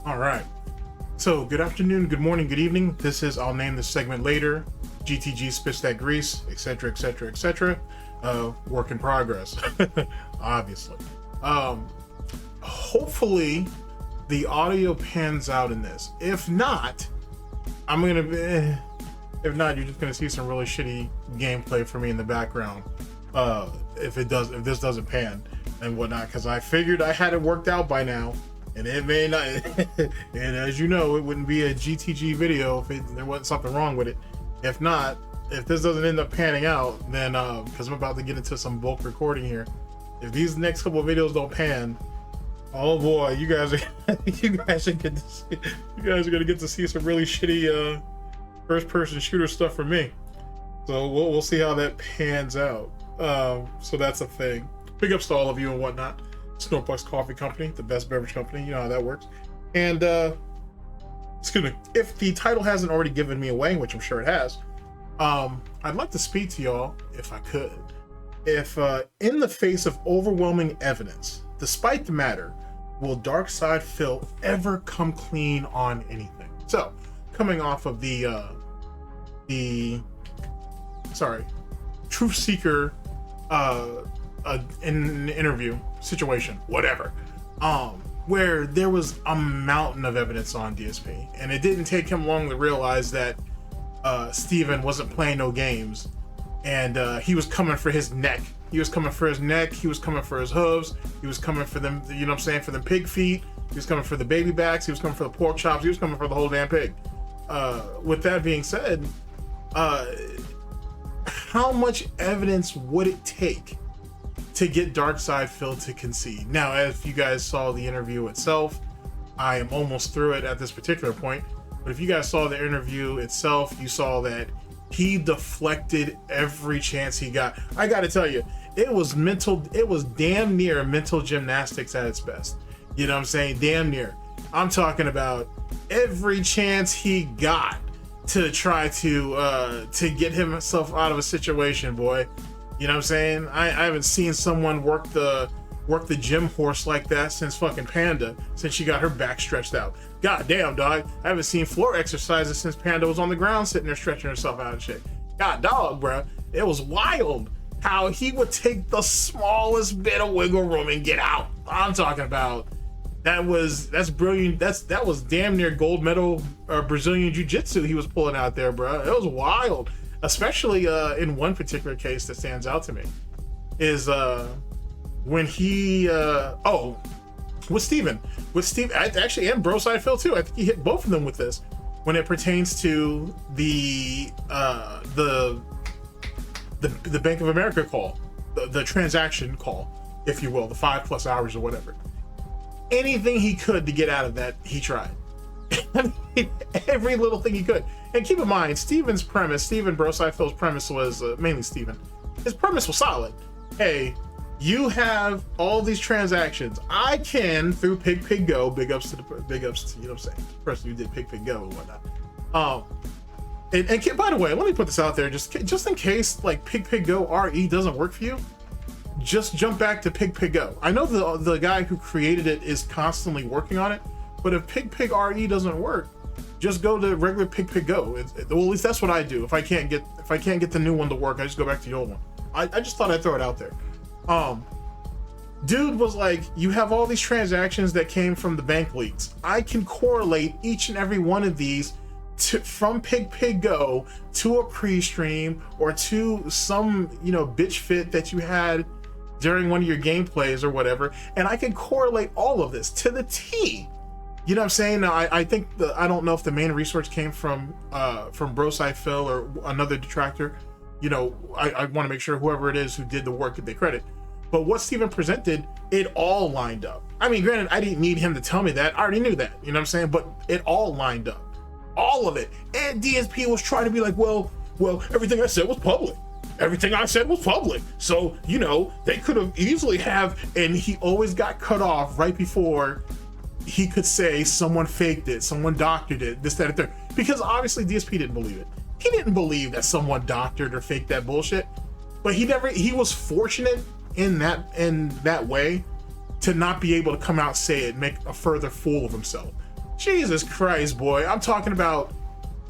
All right. So good afternoon, good morning, good evening. This is, I'll name this segment later, GTG spits that grease, etc., etc., etc. Work in progress, obviously. Hopefully the audio pans out in this. If not, if not, you're just gonna see some really shitty gameplay for me in the background. If this doesn't pan and whatnot, because I figured I had it worked out by now. And it may not, and as you know, it wouldn't be a GTG video if there wasn't something wrong with it. If not, if this doesn't end up panning out, then because I'm about to get into some bulk recording here, if these next couple of videos don't pan, oh boy, you guys are gonna get to see some really shitty first-person shooter stuff from me. So we'll see how that pans out. So that's a thing. Big ups to all of you and whatnot. SnortBucks Coffee Company, the best beverage company, you know how that works. And excuse me, if the title hasn't already given me away, which I'm sure it has, I'd like to speak to y'all, if I could. If in the face of overwhelming evidence, despite the matter, will Darksydephil ever come clean on anything? So, coming off of the Truth Seeker in an interview situation, whatever, where there was a mountain of evidence on DSP, and it didn't take him long to realize that Steven wasn't playing no games, and he was coming for his neck. He was coming for his neck, he was coming for his hooves, he was coming for them, you know what I'm saying, for the pig feet, he was coming for the baby backs, he was coming for the pork chops, he was coming for the whole damn pig. With that being said, how much evidence would it take to get Darksydephil to concede? Now, if you guys saw the interview itself, I am almost through it at this particular point, but if you guys saw the interview itself, you saw that he deflected every chance he got. I gotta tell you, it was damn near mental gymnastics at its best. You know what I'm saying? Damn near. I'm talking about every chance he got to try to get himself out of a situation, boy. You know what I'm saying? I haven't seen someone work the gym horse like that since fucking Panda, since she got her back stretched out. God damn, dog. I haven't seen floor exercises since Panda was on the ground sitting there stretching herself out and shit. God dog, bro. It was wild how he would take the smallest bit of wiggle room and get out. I'm talking about that's brilliant. That was damn near gold medal Brazilian jiu-jitsu he was pulling out there, bro. It was wild. Especially in one particular case that stands out to me is when he with Steven actually, and Darksydephil too. I think he hit both of them with this when it pertains to the Bank of America call, the transaction call, if you will, the 5+ hours or whatever. Anything he could to get out of that, he tried. I mean, every little thing he could. And keep in mind, Steven Darksydephil's premise was mainly Steven. His premise was solid. Hey, you have all these transactions. I can, through Go, big ups to you know what I'm saying, the person who did Go and whatnot. And by the way, let me put this out there, just in case like Go RE doesn't work for you. Just jump back to Go. I know the guy who created it is constantly working on it, but if RE doesn't work, just go to regular Go. Well, at least that's what I do. If I can't get the new one to work, I just go back to the old one. I just thought I'd throw it out there. Dude was like, you have all these transactions that came from the bank leaks. I can correlate each and every one of these from Go to a pre-stream or to some, you know, bitch fit that you had during one of your gameplays or whatever, and I can correlate all of this to the T. You know what I'm saying? Now, I think I don't know if the main resource came from Darksydephil or another detractor. You know, I want to make sure whoever it is who did the work get the credit. But what Steven presented, it all lined up. I mean, granted, I didn't need him to tell me that. I already knew that. You know what I'm saying? But it all lined up. All of it. And DSP was trying to be like, well, everything I said was public. Everything I said was public. So, you know, they could have easily have, and he always got cut off right before he could say someone faked it, someone doctored it, this, that, and third. Because obviously DSP didn't believe it. He didn't believe that someone doctored or faked that bullshit. But he was fortunate in that way to not be able to come out and say it, make a further fool of himself. Jesus Christ, boy. I'm talking about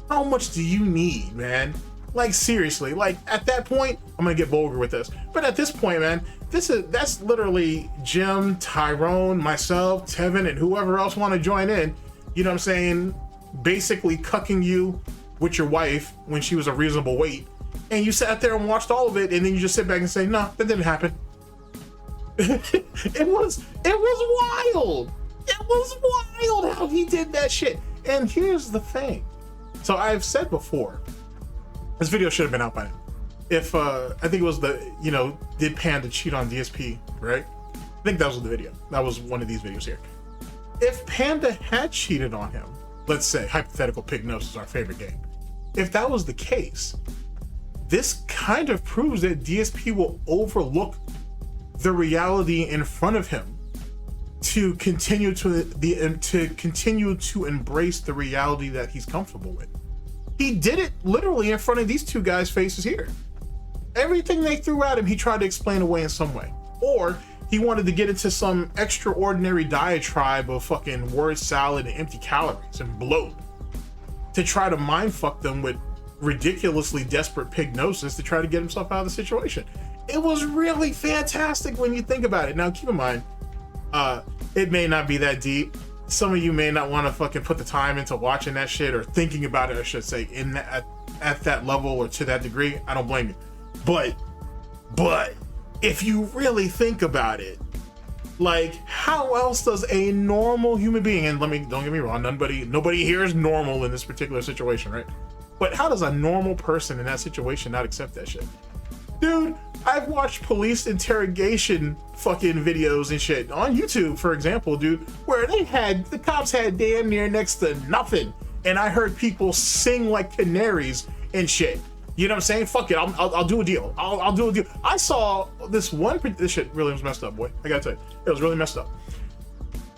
how much do you need, man? Like, seriously, like, at that point, I'm gonna get vulgar with this, but at this point, man, that's literally Jim, Tyrone, myself, Tevin, and whoever else want to join in, you know what I'm saying, basically cucking you with your wife when she was a reasonable weight, and you sat there and watched all of it, and then you just sit back and say, no, that didn't happen. It was wild. It was wild how he did that shit. And here's the thing. So I've said before, this video should have been out by now. If I think it was the, you know, did Panda cheat on DSP, right? I think that was the video. That was one of these videos here. If Panda had cheated on him, let's say, hypothetical PGAMING is our favorite game. If that was the case, this kind of proves that DSP will overlook the reality in front of him to continue to embrace the reality that he's comfortable with. He did it literally in front of these two guys' faces here. Everything they threw at him, he tried to explain away in some way. Or he wanted to get into some extraordinary diatribe of fucking word salad and empty calories and bloat to try to mind fuck them with ridiculously desperate pignosis to try to get himself out of the situation. It was really fantastic when you think about it. Now, keep in mind, it may not be that deep. Some of you may not want to fucking put the time into watching that shit or thinking about it, I should say, at that level or to that degree. I don't blame you. But if you really think about it, like, how else does a normal human being, and don't get me wrong, nobody here is normal in this particular situation, right? But how does a normal person in that situation not accept that shit? Dude, I've watched police interrogation fucking videos and shit on YouTube, for example, dude, where the cops had damn near next to nothing. And I heard people sing like canaries and shit. You know what I'm saying? Fuck it, I'll do a deal. I'll do a deal. I saw this shit really was messed up, boy. I gotta tell you, it was really messed up.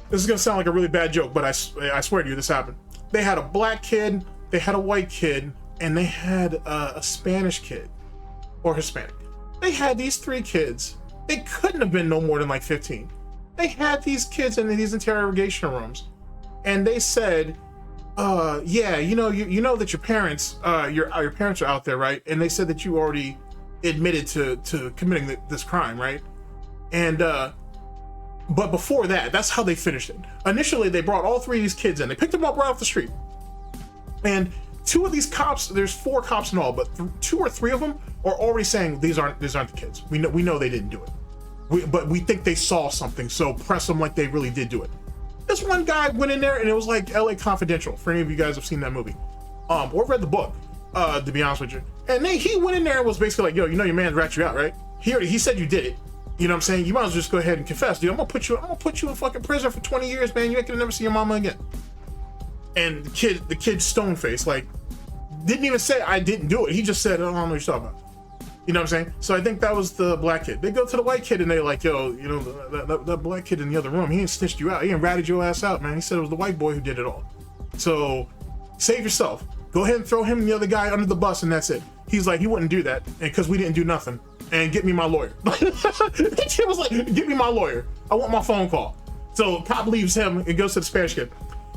This is gonna sound like a really bad joke, but I swear to you, this happened. They had a black kid, they had a white kid, and they had a Spanish kid. Or Hispanic. They had these three kids. They couldn't have been no more than like 15. They had these kids in these interrogation rooms, and they said, yeah, you know that your parents are out there, right? And they said that you already admitted to committing this crime, right? And but before that's how they finished it. Initially, they brought all three of these kids in. They picked them up right off the street, and two of these cops, there's 4 cops in all, but 2 or 3 of them are already saying these aren't the kids. We know they didn't do it. But we think they saw something, so press them like they really did do it. This one guy went in there and it was like LA Confidential, for any of you guys have seen that movie. Or read the book, to be honest with you. And then he went in there and was basically like, yo, you know your man rat you out, right? He said you did it. You know what I'm saying? You might as well just go ahead and confess, dude. I'm gonna put you in fucking prison for 20 years, man. You ain't gonna never see your mama again. And the kid stone face, like, didn't even say I didn't do it. He just said, I don't know what you're talking about. You know what I'm saying? So I think that was the black kid. They go to the white kid and they're like, yo, you know, that black kid in the other room, he ain't snitched you out. He ain't ratted your ass out, man. He said it was the white boy who did it all. So save yourself. Go ahead and throw him and the other guy under the bus and that's it. He's like, he wouldn't do that because we didn't do nothing. And get me my lawyer. The kid was like, get me my lawyer. I want my phone call. So cop leaves him and goes to the Spanish kid.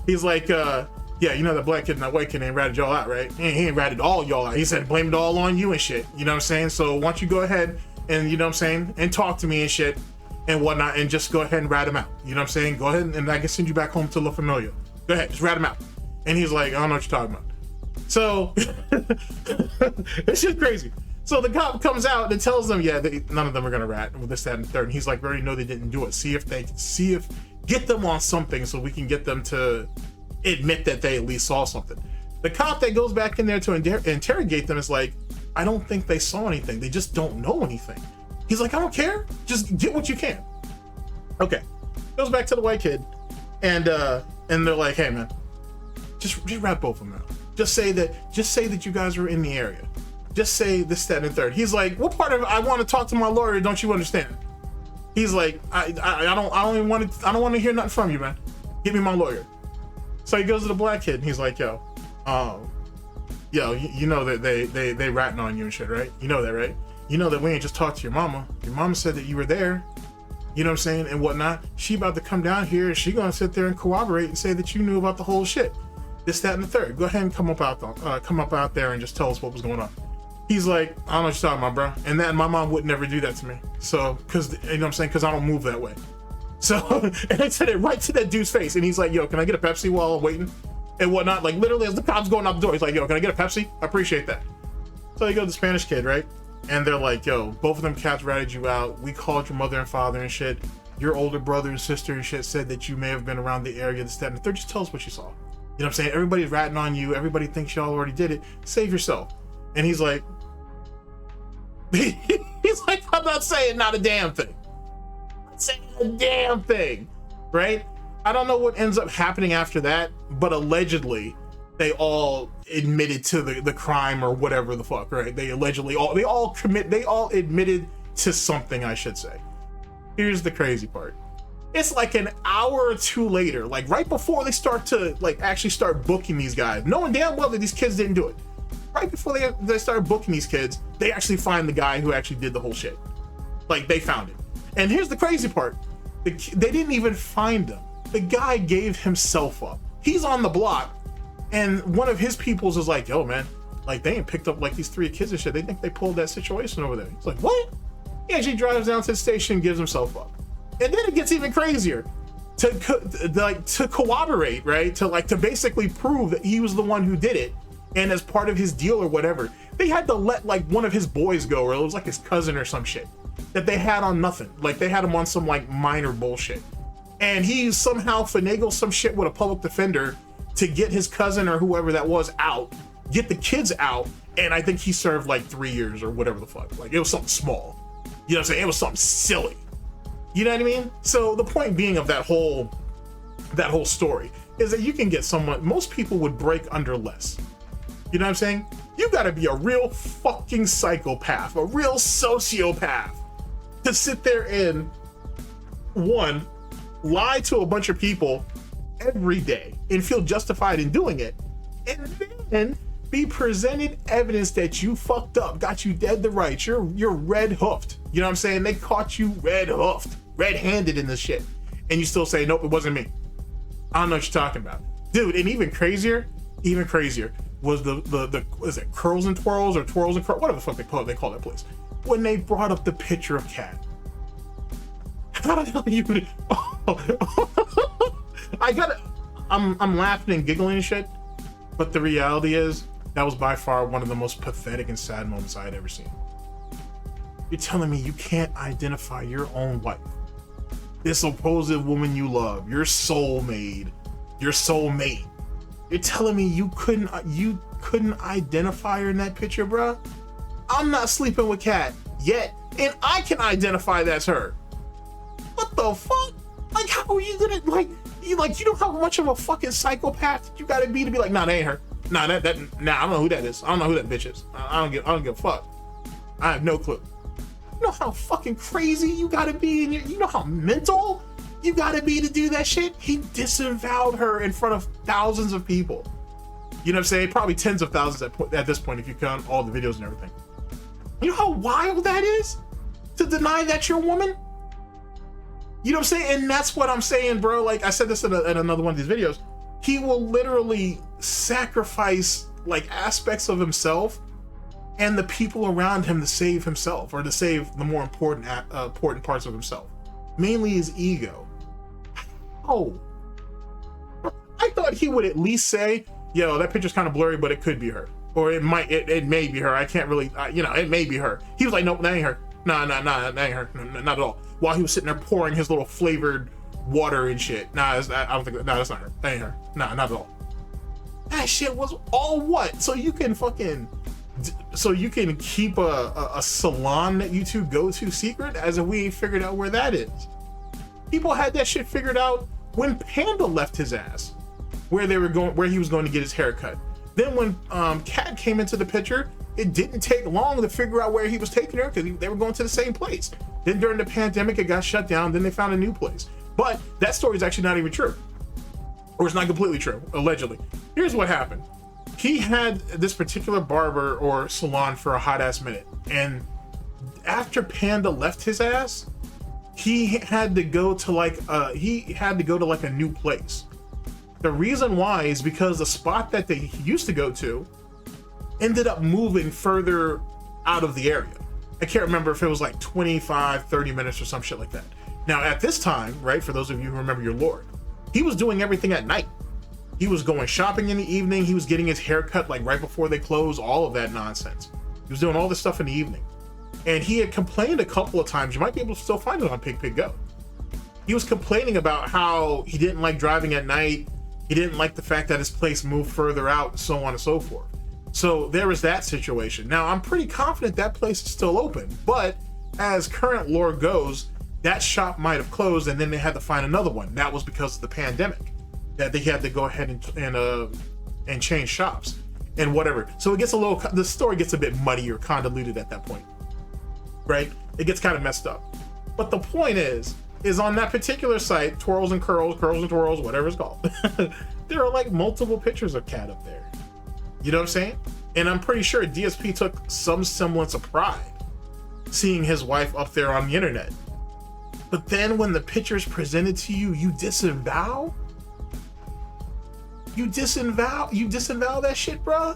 He's like, yeah, you know that black kid and that white kid ain't ratted y'all out, right? He ain't ratted all y'all out. He said blame it all on you and shit. You know what I'm saying? So why don't you go ahead and, you know what I'm saying, and talk to me and shit and whatnot, and just go ahead and rat him out. You know what I'm saying? Go ahead and I can send you back home to La Familia. Go ahead, just rat him out. And he's like, I don't know what you're talking about. So it's just crazy. So the cop comes out and tells them, yeah, none of them are gonna rat with this, that, and the third. And he's like, we already know they didn't do it. Get them on something so we can get them to admit that they at least saw something. The cop that goes back in there to interrogate them is like, I don't think they saw anything. They just don't know anything. He's like, I don't care. Just get what you can. Okay. Goes back to the white kid, and they're like, hey man, just rat both of them out. Just say that you guys were in the area. Just say this, that, and the third. He's like, what part of I want to talk to my lawyer don't you understand? He's like, I don't want to hear nothing from you, man. Give me my lawyer. So he goes to the black kid and he's like, yo, you know that they ratting on you and shit, right? You know that, right? You know that we ain't just talked to your mama. Your mama said that you were there. you know what I'm saying, and whatnot. She about to come down here and she gonna sit there and corroborate and say that you knew about the whole shit. This, that, and the third. Go ahead and come up out there and just tell us what was going on. He's like, I don't know what you're talking about, bro. And that my mom would never do that to me. So, cause you know what I'm saying? Cause I don't move that way. So, and I said it right to that dude's face. And he's like, yo, can I get a Pepsi while I'm waiting? And whatnot. Like literally as the cops going out the door, he's like, yo, can I get a Pepsi? I appreciate that. So you go to the Spanish kid, right? And they're like, yo, both of them cats ratted you out. We called your mother and father and shit. Your older brother and sister and shit said that you may have been around the area, this, that, and the third. Just tell us what you saw. You know what I'm saying? Everybody's ratting on you. Everybody thinks y'all already did it. Save yourself. And he's like, I'm not saying not a damn thing. I'm not saying a damn thing, right? I don't know what ends up happening after that, but allegedly they all admitted to the crime or whatever the fuck, right? They all admitted to something, I should say. Here's the crazy part. It's like an hour or two later, like right before they start to like actually start booking these guys, knowing damn well that these kids didn't do it. Right before they started booking these kids, they actually find the guy who actually did the whole shit. Like they found it. And here's the crazy part. They didn't even find him. The guy gave himself up. He's on the block and one of his peoples is like, yo man, like they ain't picked up like these 3 kids and shit. They think they pulled that situation over there. He's like, what? He actually drives down to the station and gives himself up. And then it gets even crazier to corroborate, right? To basically prove that he was the one who did it. And as part of his deal or whatever, they had to let like one of his boys go, or it was like his cousin or some shit that they had on nothing. Like they had him on some like minor bullshit. And he somehow finagled some shit with a public defender to get his cousin or whoever that was out, get the kids out. And I think he served like 3 years or whatever the fuck. Like it was something small. You know what I'm saying? It was something silly. You know what I mean? So the point being of that whole story is that you can get someone, most people would break under less. You know what I'm saying? You gotta be a real fucking psychopath, a real sociopath to sit there and, one, lie to a bunch of people every day and feel justified in doing it, and then be presented evidence that you fucked up, got you dead to rights, you're red hoofed. You know what I'm saying? They caught you red hoofed, red-handed in this shit, and you still say, nope, it wasn't me. I don't know what you're talking about. Dude, and even crazier was the is it curls and twirls or twirls and curls, whatever the fuck they call that place, when they brought up the picture of Cat. How the hell you I'm laughing and giggling and shit, but the reality is that was by far one of the most pathetic and sad moments I had ever seen. You're telling me you can't identify your own wife, this supposed woman you love, your soulmate. You're telling me you couldn't identify her in that picture, bruh? I'm not sleeping with Kat yet, and I can identify that's her. What the fuck? Like, how are you gonna you know how much of a fucking psychopath you gotta be to be like, nah, that ain't her. Nah, I don't know who that is. I don't know who that bitch is. I don't give a fuck. I have no clue. You know how fucking crazy you gotta be, and you know how mental you gotta be to do that shit? He disavowed her in front of thousands of people. You know what I'm saying? Probably tens of thousands at this point if you count all the videos and everything. You know how wild that is? To deny that you're a woman? You know what I'm saying? And that's what I'm saying, bro. Like I said this in another one of these videos. He will literally sacrifice like aspects of himself and the people around him to save himself, or to save the more important parts of himself. Mainly his ego. Oh, I thought he would at least say, yo, that picture's kind of blurry, but it could be her. Or it may be her. I can't really, it may be her. He was like, nope, that ain't her. Nah, that ain't her. No, not at all. While he was sitting there pouring his little flavored water and shit. I don't think, that's not her. That ain't her. Nah, not at all. That shit was all what? So you can keep a salon that you two go to secret, as if we ain't figured out where that is. People had that shit figured out when Panda left his ass, where he was going to get his haircut. Then when Kat came into the picture, it didn't take long to figure out where he was taking her, because they were going to the same place. Then during the pandemic, it got shut down. Then they found a new place. But that story is actually not even true, or it's not completely true, allegedly. Here's what happened. He had this particular barber or salon for a hot ass minute, and after Panda left his ass, he had to go to like a new place. The reason why is because the spot that they used to go to ended up moving further out of the area. I can't remember if it was like 25, 30 minutes or some shit like that. Now at this time, right, for those of you who remember your lord, he was doing everything at night. He was going shopping in the evening. He was getting his hair cut like right before they close, all of that nonsense. He was doing all this stuff in the evening. And he had complained a couple of times, you might be able to still find it on Pig Go. He was complaining about how he didn't like driving at night. He didn't like the fact that his place moved further out and so on and so forth. So there was that situation. Now I'm pretty confident that place is still open, but as current lore goes, that shop might have closed and then they had to find another one. That was because of the pandemic, that they had to go ahead and change shops and whatever. So it gets the story gets a bit muddy or convoluted at that point, right? It gets kind of messed up. But the point is on that particular site, Twirls and Curls, Curls and Twirls, whatever it's called, there are like multiple pictures of Cat up there. You know what I'm saying? And I'm pretty sure DSP took some semblance of pride seeing his wife up there on the internet. But then when the picture's presented to you, you disavow? You disavow that shit, bruh?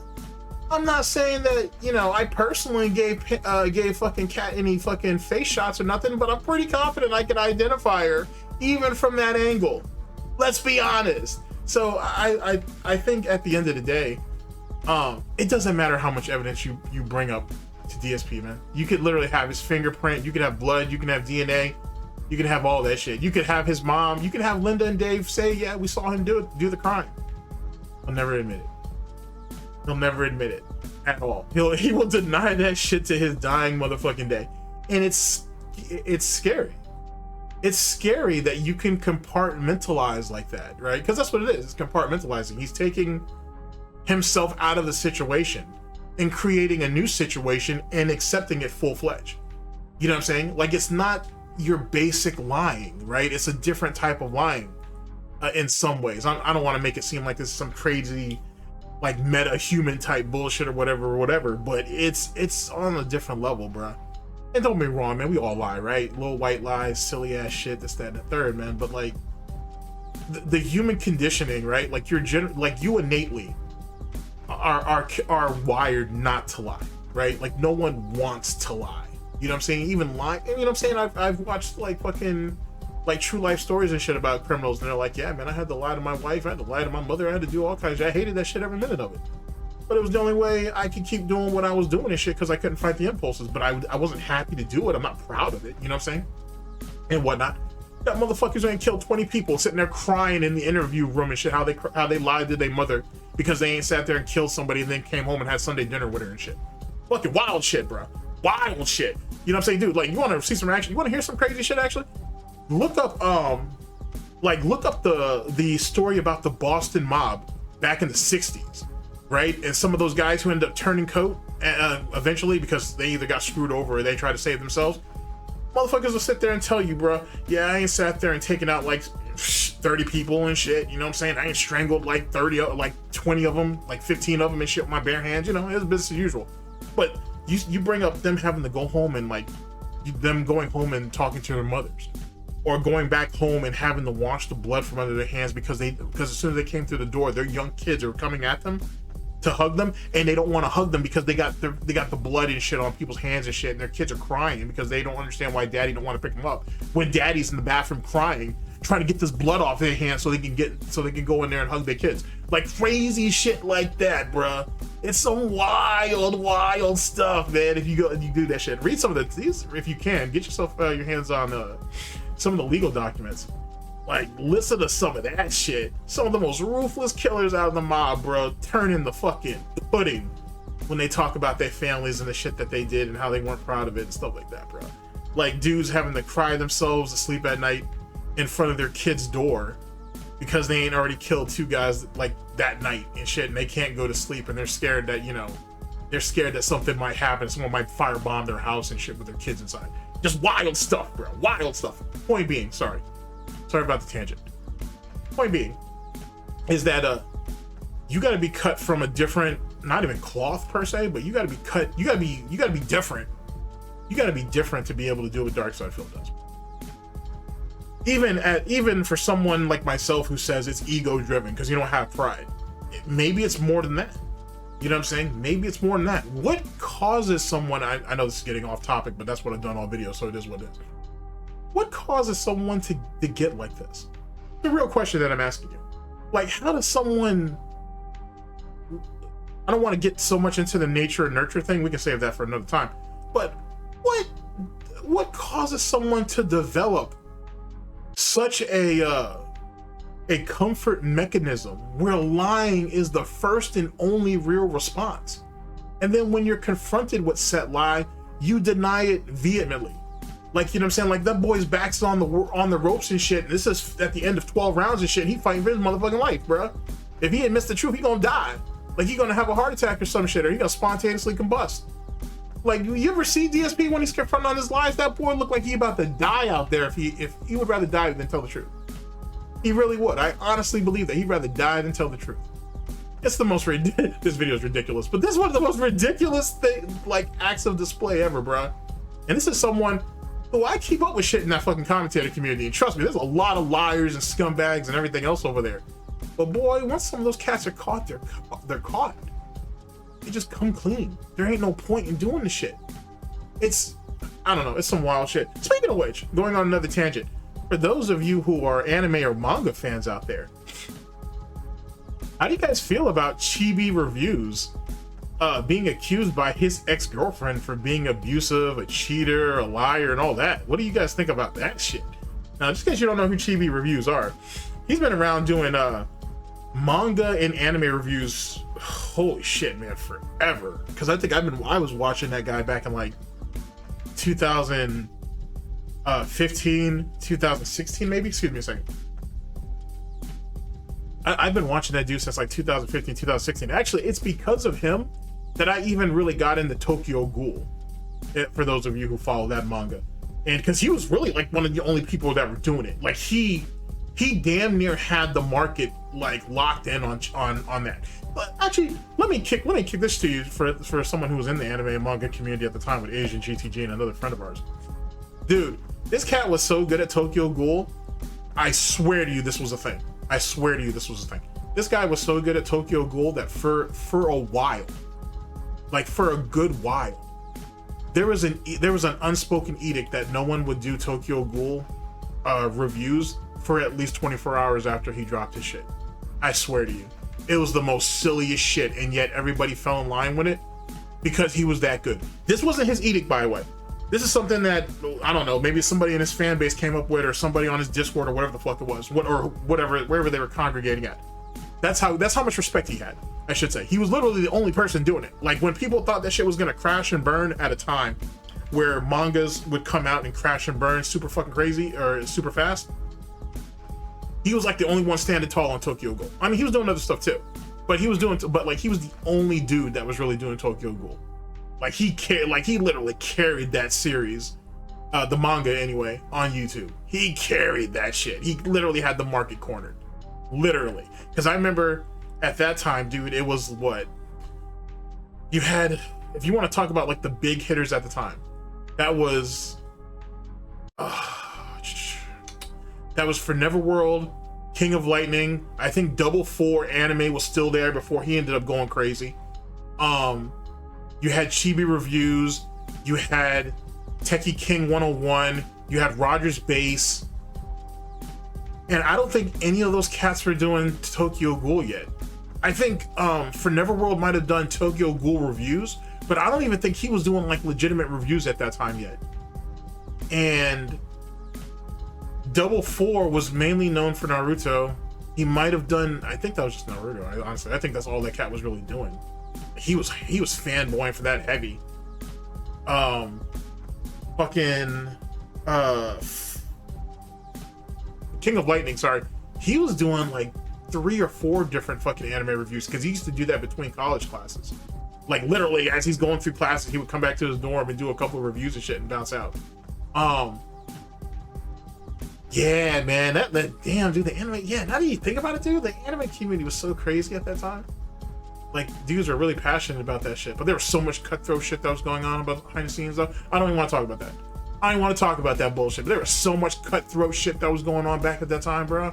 I'm not saying that, you know, I personally gave fucking Cat any fucking face shots or nothing, but I'm pretty confident I can identify her even from that angle. Let's be honest. So I think at the end of the day, it doesn't matter how much evidence you bring up to DSP, man. You could literally have his fingerprint, you could have blood, you can have DNA, you can have all that shit. You could have his mom, you can have Linda and Dave say, yeah, we saw him do the crime. He'll never admit it. He'll never admit it at all. He will deny that shit to his dying motherfucking day. And it's scary. It's scary that you can compartmentalize like that, right? Because that's what it is. It's compartmentalizing. He's taking himself out of the situation and creating a new situation and accepting it full-fledged. You know what I'm saying? Like, it's not your basic lying, right? It's a different type of lying in some ways. I don't want to make it seem like this is some crazy like meta human type bullshit or whatever, but it's on a different level, bro. And don't be wrong, man, we all lie, right? Little white lies, silly ass shit, this, that, and the third, man. But like the human conditioning, right? Like you innately are wired not to lie, right? Like no one wants to lie. You know what I'm saying? Even lie, you know what I'm saying? I've watched like fucking like true life stories and shit about criminals, and they're like, yeah, man, I had to lie to my wife, I had to lie to my mother, I had to do all kinds of shit. I hated that shit every minute of it. But it was the only way I could keep doing what I was doing and shit because I couldn't fight the impulses. But I wasn't happy to do it. I'm not proud of it. You know what I'm saying? And whatnot. Got motherfuckers who ain't killed 20 people sitting there crying in the interview room and shit, how they lied to their mother because they ain't sat there and killed somebody and then came home and had Sunday dinner with her and shit. Fucking wild shit, bro. Wild shit. You know what I'm saying? Dude, like, you want to see some action? You want to hear some crazy shit, actually? Look up the story about the Boston mob back in the 60s, right? And some of those guys who ended up turning coat eventually because they either got screwed over or they tried to save themselves. Motherfuckers will sit there and tell you, bro, yeah, I ain't sat there and taken out like 30 people and shit, you know what I'm saying? I ain't strangled like 20 of them, like 15 of them and shit with my bare hands, you know, it's business as usual. But you bring up them having to go home and like them going home and talking to their mothers, or going back home and having to wash the blood from under their hands because as soon as they came through the door, their young kids are coming at them to hug them, and they don't want to hug them because they got the blood and shit on people's hands and shit, and their kids are crying because they don't understand why daddy don't want to pick them up when daddy's in the bathroom crying, trying to get this blood off their hands so they can go in there and hug their kids. Like crazy shit like that, bruh. It's some wild stuff, man. If you do that shit, read some of these if you can. Get yourself your hands on some of the legal documents. Like, listen to some of that shit. Some of the most ruthless killers out of the mob, bro, turning the fucking pudding when they talk about their families and the shit that they did and how they weren't proud of it and stuff like that, bro. Like dudes having to cry themselves to sleep at night in front of their kid's door because they ain't already killed 2 guys like that night and shit, and they can't go to sleep, and they're scared that, you know, something might happen, someone might firebomb their house and shit with their kids inside. Just wild stuff, bro. Wild stuff. Point being, sorry about the tangent. Point being is that you got to be cut from a different, not even cloth per se, but you got to be cut. You got to be different. You got to be different to be able to do what Darksydephil does. even for someone like myself who says it's ego driven because you don't have pride, maybe it's more than that. You know what I'm saying? Maybe it's more than that. What causes someone, I know this is getting off topic, but that's what I've done all videos, so it is what it is. What causes someone to get like this? The real question that I'm asking you. Like, how does someone, I don't want to get so much into the nature and nurture thing, we can save that for another time, but what causes someone to develop such a comfort mechanism where lying is the first and only real response, and then when you're confronted with said lie, you deny it vehemently? Like, you know what I'm saying? Like, that boy's back's on the ropes and shit, and this is at the end of 12 rounds and shit, and he fighting for his motherfucking life, bro. If he admits the truth, he gonna die. Like, he gonna have a heart attack or some shit, or he gonna spontaneously combust. Like, you ever see DSP when he's confronted on his lies? That boy looked like he about to die out there if he would rather die than tell the truth. He really would. I honestly believe that he'd rather die than tell the truth. It's the most this video is ridiculous, but this is one of the most ridiculous acts of display ever, bro. And this is someone who I keep up with shit in that fucking commentator community, and trust me, there's a lot of liars and scumbags and everything else over there. But boy, once some of those cats are caught, they're caught. They just come clean. There ain't no point in doing the shit. I don't know, it's some wild shit. Speaking of which, going on another tangent, for those of you who are anime or manga fans out there, how do you guys feel about Chibi Reviews being accused by his ex-girlfriend for being abusive, a cheater, a liar, and all that? What do you guys think about that shit? Now, just in case you don't know who Chibi Reviews are, he's been around doing manga and anime reviews, holy shit, man, forever. Because I think I was watching that guy back in like 2015, 2016 maybe. Excuse me a second. I've been watching that dude since like 2015, 2016. Actually, it's because of him that I even really got into Tokyo Ghoul, for those of you who follow that manga. And because he was really like one of the only people that were doing it. Like, he damn near had the market like locked in on that. But actually, let me kick this to you for someone who was in the anime and manga community at the time with Asian GTG and another friend of ours. Dude, this cat was so good at Tokyo Ghoul. I swear to you, this was a thing. I swear to you, this was a thing. This guy was so good at Tokyo Ghoul that for a while, like for a good while, there was an unspoken edict that no one would do Tokyo Ghoul reviews for at least 24 hours after he dropped his shit. I swear to you, it was the most silliest shit, and yet everybody fell in line with it because he was that good. This wasn't his edict, by the way. This is something that, I don't know, maybe somebody in his fan base came up with, or somebody on his Discord, or whatever the fuck it was, or whatever, wherever they were congregating at. That's how much respect he had, I should say. He was literally the only person doing it. Like, when people thought that shit was gonna crash and burn at a time where mangas would come out and crash and burn super fucking crazy, or super fast, he was like the only one standing tall on Tokyo Ghoul. I mean, he was doing other stuff too, but he was the only dude that was really doing Tokyo Ghoul. Like, he literally carried that series, the manga anyway, on YouTube. He carried that shit. He literally had the market cornered, literally. Because I remember at that time, dude, it was what you had. If you want to talk about like the big hitters at the time, that was For Neverworld, King of Lightning. I think Double 4 anime was still there before he ended up going crazy. You had Chibi Reviews, you had Techie King 101, you had Roger's Base, and I don't think any of those cats were doing Tokyo Ghoul yet. I think For Neverworld might have done Tokyo Ghoul reviews, but I don't even think he was doing like legitimate reviews at that time yet. And Double 4 was mainly known for Naruto. He might have done, I think that was just Naruto. Honestly, I think that's all that cat was really doing. He was fanboying for that heavy. King of Lightning, sorry. He was doing like 3 or 4 different fucking anime reviews because he used to do that between college classes. Like, literally, as he's going through classes, he would come back to his dorm and do a couple of reviews and shit and bounce out. Yeah, man, that damn, dude, the anime, yeah, now that you think about it, dude, the anime community was so crazy at that time. Like, dudes were really passionate about that shit, but there was so much cutthroat shit that was going on behind the scenes, though. I don't even want to talk about that. I don't want to talk about that bullshit, but there was so much cutthroat shit that was going on back at that time, bro.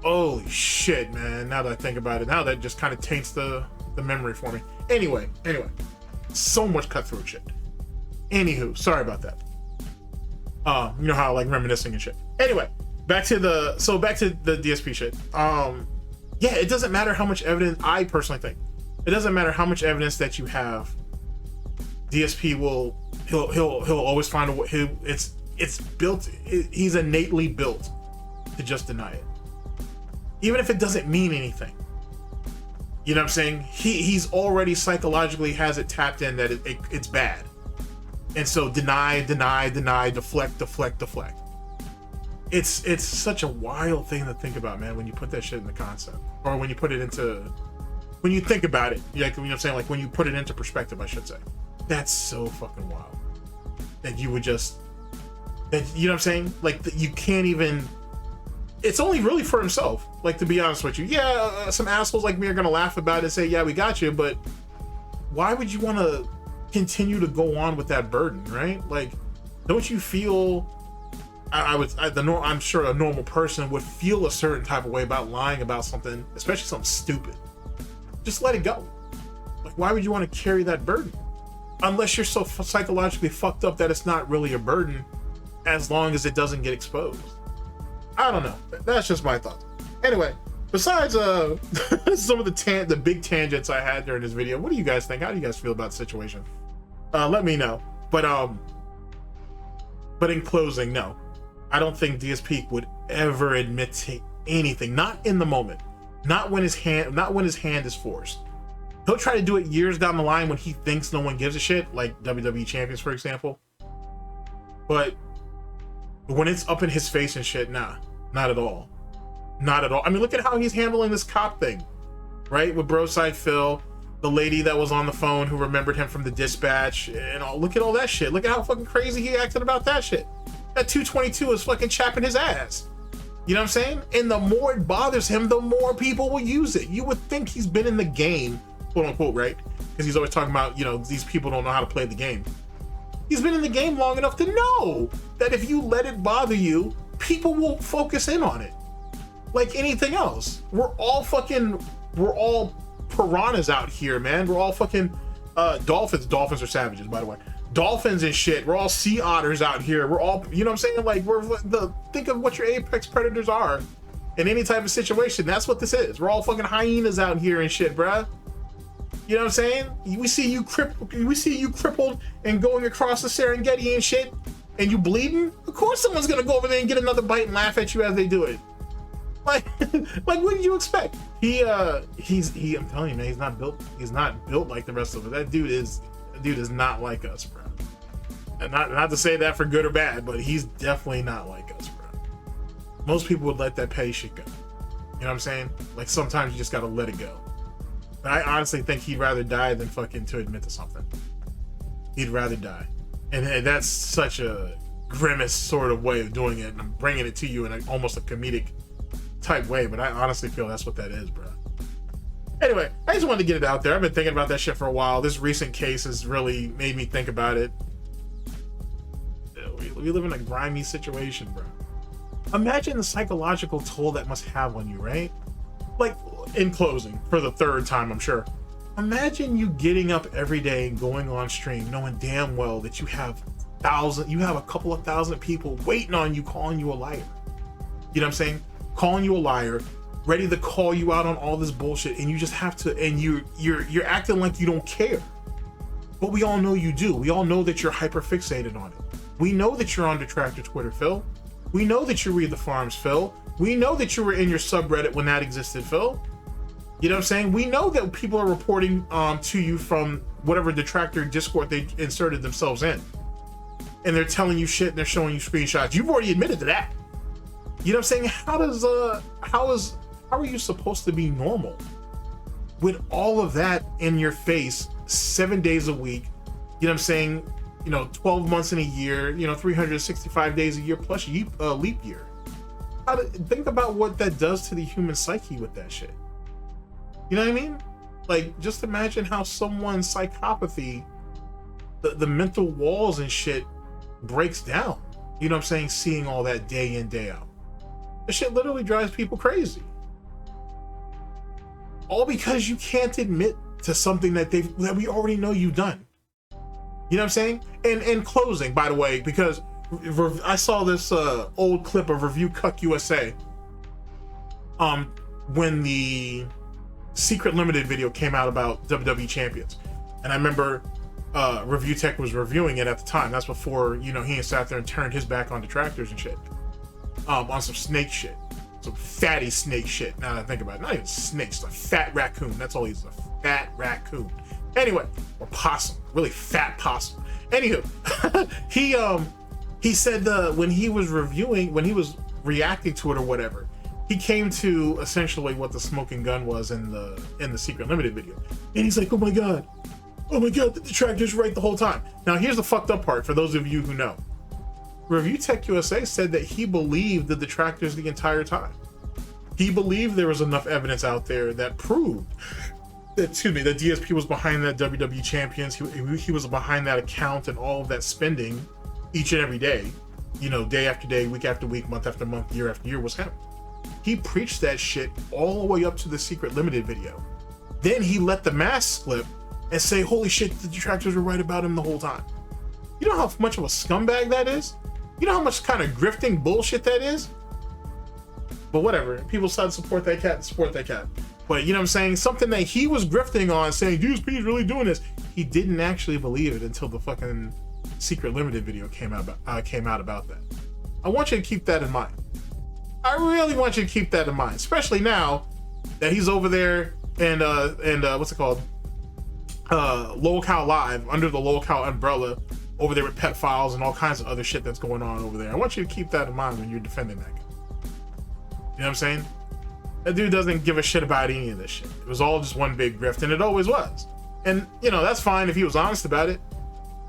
Holy shit, man. Now that I think about it, now that just kind of taints the memory for me. Anyway, so much cutthroat shit. Anywho, sorry about that. You know how I like reminiscing and shit. Anyway, back to the DSP shit. Yeah, it doesn't matter how much evidence, I personally think, it doesn't matter how much evidence that you have. DSP will, he'll always find a way. It's built, he's innately built to just deny it. Even if it doesn't mean anything. You know what I'm saying? He's already psychologically has it tapped in that it's bad. And so deny, deflect. It's such a wild thing to think about, man, when you put that shit in the concept. Or when you put it into, when you think about it. Like, you know what I'm saying? Like when you put it into perspective, I should say. That's so fucking wild. That you would just, that, you know what I'm saying? Like, you can't even, it's only really for himself. Like, to be honest with you. Yeah, some assholes like me are gonna laugh about it and say, yeah, we got you, but why would you want to continue to go on with that burden, right? Like, don't you feel, I'm sure a normal person would feel a certain type of way about lying about something, especially something stupid. Just let it go. Like, why would you want to carry that burden? Unless you're so psychologically fucked up that it's not really a burden, as long as it doesn't get exposed. I don't know. That's just my thoughts. Anyway, besides some of the big tangents I had during this video, what do you guys think? How do you guys feel about the situation? Let me know. But in closing, no, I don't think DSP would ever admit to anything. Not in the moment. Not when his hand is forced. He'll try to do it years down the line when he thinks no one gives a shit, like WWE champions, for example. But when it's up in his face and shit, nah, not at all. Not at all. I mean, look at how he's handling this cop thing, right? With Darksydephil, the lady that was on the phone who remembered him from the dispatch, and all. Look at all that shit. Look at how fucking crazy he acted about that shit. That 222 is fucking chapping his ass. You know what I'm saying? And the more it bothers him, the more people will use it. You would think he's been in the game, quote unquote, right? Because he's always talking about, you know, these people don't know how to play the game. He's been in the game long enough to know that if you let it bother you, people will focus in on it. Like anything else. We're all piranhas out here, man. We're all fucking dolphins. Dolphins are savages, by the way. Dolphins and shit. We're all sea otters out here. We're all, you know what I'm saying? Like, think of what your apex predators are in any type of situation. That's what this is. We're all fucking hyenas out here and shit, bruh. You know what I'm saying? We see you crippled and going across the Serengeti and shit, and you bleeding. Of course, someone's gonna go over there and get another bite and laugh at you as they do it. Like, what did you expect? I'm telling you, man, he's not built like the rest of us. That dude is not like us, bro. And not to say that for good or bad, but he's definitely not like us, bro. Most people would let that petty shit go. You know what I'm saying? Like, sometimes you just gotta let it go. But I honestly think he'd rather die than fucking to admit to something. He'd rather die. And that's such a grimace sort of way of doing it and bringing it to you in almost a comedic type way, but I honestly feel that's what that is, bro. Anyway, I just wanted to get it out there. I've been thinking about that shit for a while. This recent case has really made me think about it. We live in a grimy situation, bro. Imagine the psychological toll that must have on you, right? Like, in closing, for the third time, I'm sure. Imagine you getting up every day and going on stream, knowing damn well that you have a couple of thousand people waiting on you, calling you a liar. You know what I'm saying? Calling you a liar, ready to call you out on all this bullshit, and you just have to, and you're acting like you don't care. But we all know you do. We all know that you're hyper fixated on it. We know that you're on Detractor Twitter, Phil. We know that you read the forums, Phil. We know that you were in your subreddit when that existed, Phil. You know what I'm saying? We know that people are reporting to you from whatever Detractor Discord they inserted themselves in. And they're telling you shit and they're showing you screenshots. You've already admitted to that. You know what I'm saying? How are you supposed to be normal with all of that in your face 7 days a week? You know what I'm saying? 12 months in a year, 365 days a year plus leap year. Think about what that does to the human psyche with that shit. You know what I mean? Like, just imagine how someone's psychopathy, the mental walls and shit breaks down. You know what I'm saying? Seeing all that day in, day out. This shit literally drives people crazy. All because you can't admit to something that we already know you've done. You know what I'm saying? And in closing, by the way, because I saw this old clip of ReviewTechUSA when the Secret Limited video came out about WWE Champions. And I remember ReviewTech was reviewing it at the time. That's before, you know, he sat there and turned his back on detractors and shit. On some snake shit. Some fatty snake shit, now that I think about it. Not even snakes, a fat raccoon. That's all he's, a fat raccoon. Anyway, or possum, really fat possum. Anywho, he said when he was reviewing, when he was reacting to it or whatever, he came to essentially what the smoking gun was in the Secret Limited video. And he's like, oh my god, the detractors right the whole time. Now here's the fucked up part for those of you who know. ReviewTechUSA said that he believed the detractors the entire time. He believed there was enough evidence out there that proved that, that DSP was behind that WWE Champions. He was behind that account and all of that spending each and every day. You know, day after day, week after week, month after month, year after year was him. He preached that shit all the way up to the Secret Limited video. Then he let the mask slip and say, holy shit, the detractors were right about him the whole time. You know how much of a scumbag that is? You know how much kind of grifting bullshit that is? But whatever, people decide to support that cat, But you know what I'm saying? Something that he was grifting on, saying DSP is really doing this. He didn't actually believe it until the fucking Secret Limited video came out about that. I want you to keep that in mind. I really want you to keep that in mind, especially now that he's over there and what's it called? Lolcow Live, under the Lolcow umbrella, over there with pet files and all kinds of other shit that's going on over there. I want you to keep that in mind when you're defending that guy. You know what I'm saying? That dude doesn't give a shit about any of this shit. It was all just one big grift, and it always was. And, you know, that's fine if he was honest about it.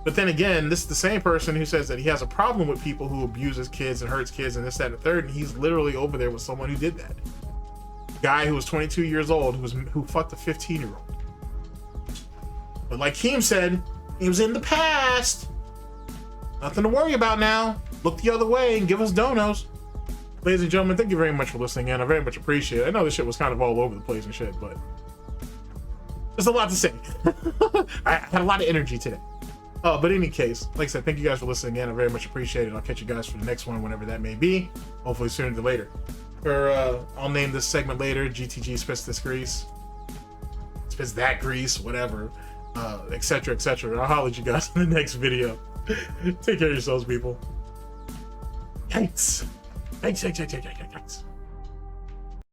But then again, this is the same person who says that he has a problem with people who abuse his kids and hurts kids and this, that, and the third, and he's literally over there with someone who did that. Guy who was 22 years old, who fucked a 15-year-old. But like Keem said, it was in the past. Nothing to worry about now. Look the other way and give us donos. Ladies and gentlemen, thank you very much for listening in. I very much appreciate it. I know this shit was kind of all over the place and shit, but there's a lot to say. I had a lot of energy today. But in any case, like I said, thank you guys for listening in. I very much appreciate it. I'll catch you guys for the next one, whenever that may be. Hopefully sooner than later. I'll name this segment later, GTG Spits This Grease. Spits That Grease, whatever. Etc, etc. I'll holler at you guys in the next video. Take care of yourselves, people. Yikes. Yikes.